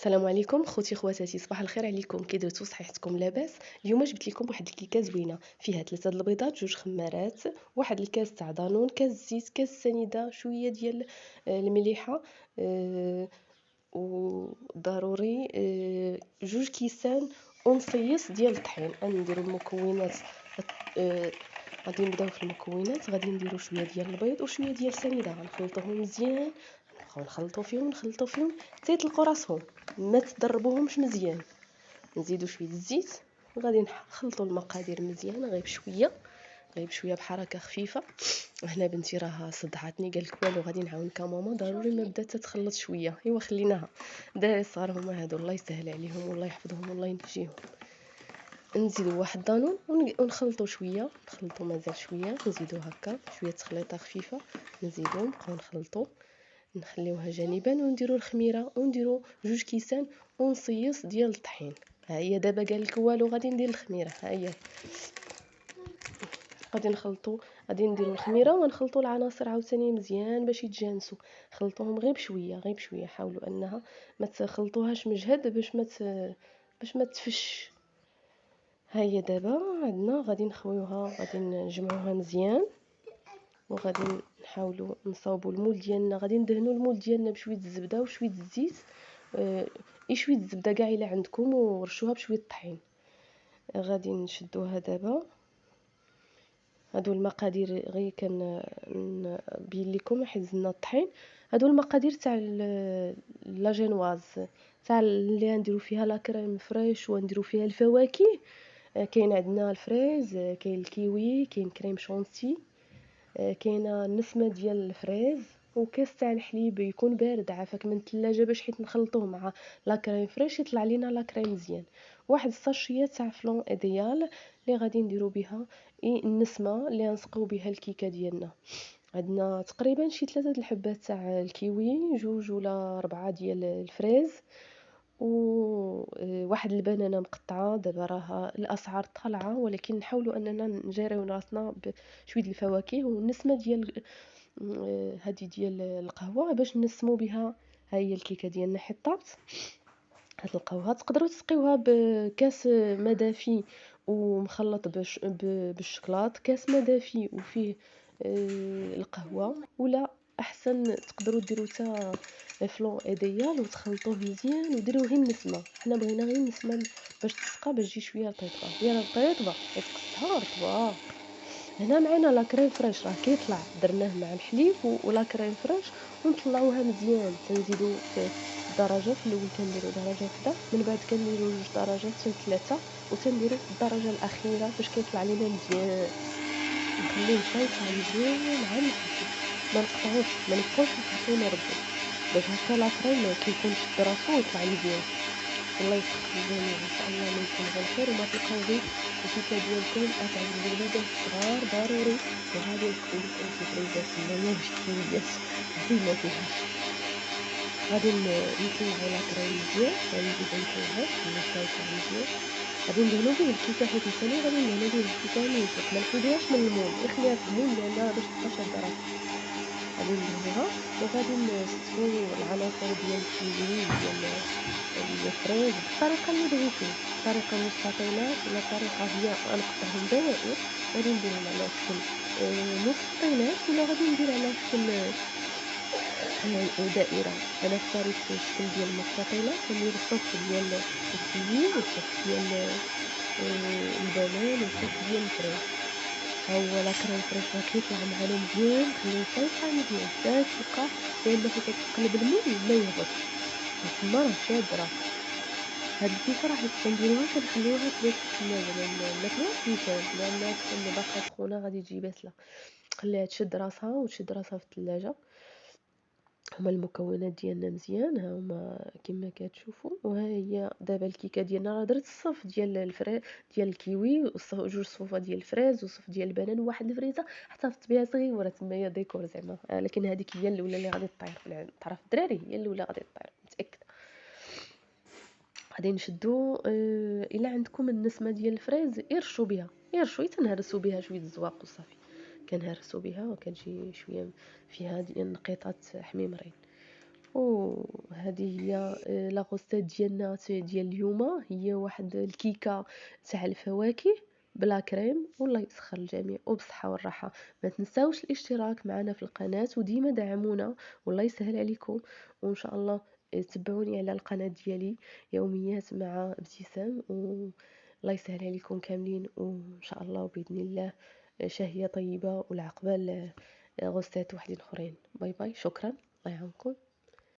السلام عليكم خوتي خواتاتي، صباح الخير عليكم. كي درتو؟ صحيحتكم لاباس؟ اليوم جبت لكم واحد الكيكه زوينه فيها 3 البيضات، 2 خمارات، واحد الكاس تاع دانون، كاس زيت، كاس سنيده، شويه ديال المليحه، وضروري 2 كيسان ونصيص ديال الطحين. غنديروا المكونات. آه، غادي نبداو في المكونات. غادي نديروا شويه ديال البيض وشويه ديال السنيده، غنخلطوهم مزيان. نبقاو نخلطو فيهم حتى يطلقوا راسهم، ما تضربوهمش مزيان. نزيدو شويه الزيت وغادي نخلطوا المقادير مزيان غير بشويه بحركه خفيفه. هنا بنتي راها صدعتني، قالك والو غادي نعاونك ماما، ضروري ما بدات تتخلط شويه. ايوا خليناها. الدراري الصغار هما هادو، الله يسهل عليهم والله يحفظهم والله ينجيهم. نزيدو واحد دانون ونخلطو شويه، نخلطو مازال شويه، نزيدو هكا شويه تخليطه خفيفه. نزيدو نبقاو نخلطو، نخليوها جانبا ونديرو الخميره ونديرو 2 كيسان ونصيص ديال الطحين. ها هي دابا قالك والو غادي ندير الخميره. ها هي غادي نخلطو، غادي نديرو الخميره ونخلطو العناصر عاوتاني مزيان باش يتجانسوا. خلطوهم غير بشويه، حاولوا انها ما تخلطوهاش مجهد باش ما تفش. ها هي دابا عندنا، غادي نخويوها، غادي نجمعوها مزيان، وغادي نحاولوا نصاوبوا المول ديالنا. غادي ندهنوا المول ديالنا بشويه الزبده وشويه الزيت، شويه الزبده كاع الا عندكم، ورشوها بشويه الطحين. غادي نشدوها دابا. هادو المقادير غير نبين لكم حيت زدنا الطحين. هادو المقادير تاع لا جينواز، تاع اللي نديرو فيها لا كريم فريش ونديرو فيها الفواكه. كاين عندنا الفريز، كاين الكيوي، كاين كريم شونتي، كاينه النسمه ديال الفريز، وكاس تاع الحليب يكون بارد عافاك من الثلاجه باش حيت نخلطوه مع لا كريم فريش يطلع لينا لا كريم مزيان. واحد الساشيه تاع فلون ايديال اللي غادي نديرو بها النسمه اللي غنسقيو بها الكيكه ديالنا. عندنا تقريبا شي 3 الحبات تاع الكيوي، 2 ولا 4 ديال الفريز، وواحد البنانه مقطعه. دابا راه الاسعار طالعه، ولكن نحاولوا اننا نجاريو راسنا بشويه الفواكه والنسمه ديال هذه ديال القهوه باش نسمو بها. ها هي الكيكه ديالنا حيت طابت. هاد القهوه تقدروا تسقيوها بكاس ما دافي ومخلط بالشكلاط، كاس ما دافي وفيه القهوه، ولا احسن تقدروا ديروا حتى فلون ايديال وتخلطوه مزيان وديروا غير النسمه. حنا بغينا غير النسمه باش تسقى، باش تجي شويه رطيبه. هي رطيبه تقصها رطبه. هنا معنا لا كريم فريش راه كيطلع، درناه مع الحليب ولا كريم فريش ونطلعوها مزيان. تنزيدو في الدرجات. في الاول كنديروا درجه وحده، من بعد كنديروا 2 درجات حتى 3، وتنديروا الدرجه الاخيره باش كيطلع لينا مزيان. نخليوه حتى يطلع مزيان عاد نحكو، ما نقطعوش، ما نبقاوش نحكو ونردو، باش هكا لا كريم كيكون شد راسو ويطلع مزيان. والله يوفق الجميع ان شاء الله، ما يكون غير الخير وما تلقاو غير الكيكه ديالكم تعجب الوليدات الصغار ضروري. وغادي نسقي لكم سيربريزات تمايا وشتويات هذه ما فيهاش. غادي نطلعوا لا كريم مزيان، غادي نزيدو نطلعوه نخليه حتى يطلع مزيان. غادي ندهنو به الكيكه حيت نسالي، غادي ندهنو به الكيكه من الفوق، ما نحيدوهاش من المول، غير خليها في المول لانها باش تبقى شاده راسها. غادي ندهنوها وغادي نستفو العناصر ديال الكيوي وديال الفريز بالطريقه اللي بغيتو، طريقه مستطيلات ولا طريقه هي غنقطعهم دوائر. غادي نديرهم على شكل مستطيلات، ولا غادي ندير على شكل دائره. انا اختاريت الشكل ديال المستطيلات، كندير الصف ديال الكيوي والصف ديال البنان والصف ديال الفريز. ها هو لا كريم فريش راه كيطلع معانا مزيان، نخليوه حتى يطلع مزيان حتى تلقاه، لان حيت كتقلب المول ما يهبطش تما راه شاد راسو. هاد الكيكه راه حيت كنديروها كنخليوها تبات في الثلاجه، ما ناكلوهاش نيشان لان تكون باقا سخونه غادي تجي باسله. خليها تشد راسها وتشد راسها في الثلاجه. هما المكونات ديالنا مزيان، ها هما كما كتشوفوا. وها هي دابا الكيكه ديالنا، راه درت الصف ديال ديال الكيوي، 2 صفوفه ديال الفريز وصف ديال البنان وواحد الفريزه حطيت بها صغيره تمايا ديكور زعما. لكن هذيك هي الاولى اللي غادي طير في الطرف الدراري، هي الاولى غادي طير متاكده. غادي نشدو الا عندكم النسمه ديال الفريز يرشوا بها، يرشوا تنهرسوا بها شويه الزواق وصافي. كنهرسوا بها وكتجي شويه فيها ديال النقيطات حميمرين. وهذه هي لا غوستيت ديالنا ديال اليوم، هي واحد الكيكة تاع الفواكه بلا كريم. والله يسخر الجميع وبصحة والراحة. ما تنساوش الاشتراك معنا في القناة وديما دعمونا، والله يسهل عليكم. وان شاء الله تبعوني على القناة ديالي يوميات مع ابتسام، والله يسهل عليكم كاملين. وان شاء الله وباذن الله شهية طيبة، والعقبال غوستات وحدين اخرين. باي باي، شكرا، الله يعاونكم.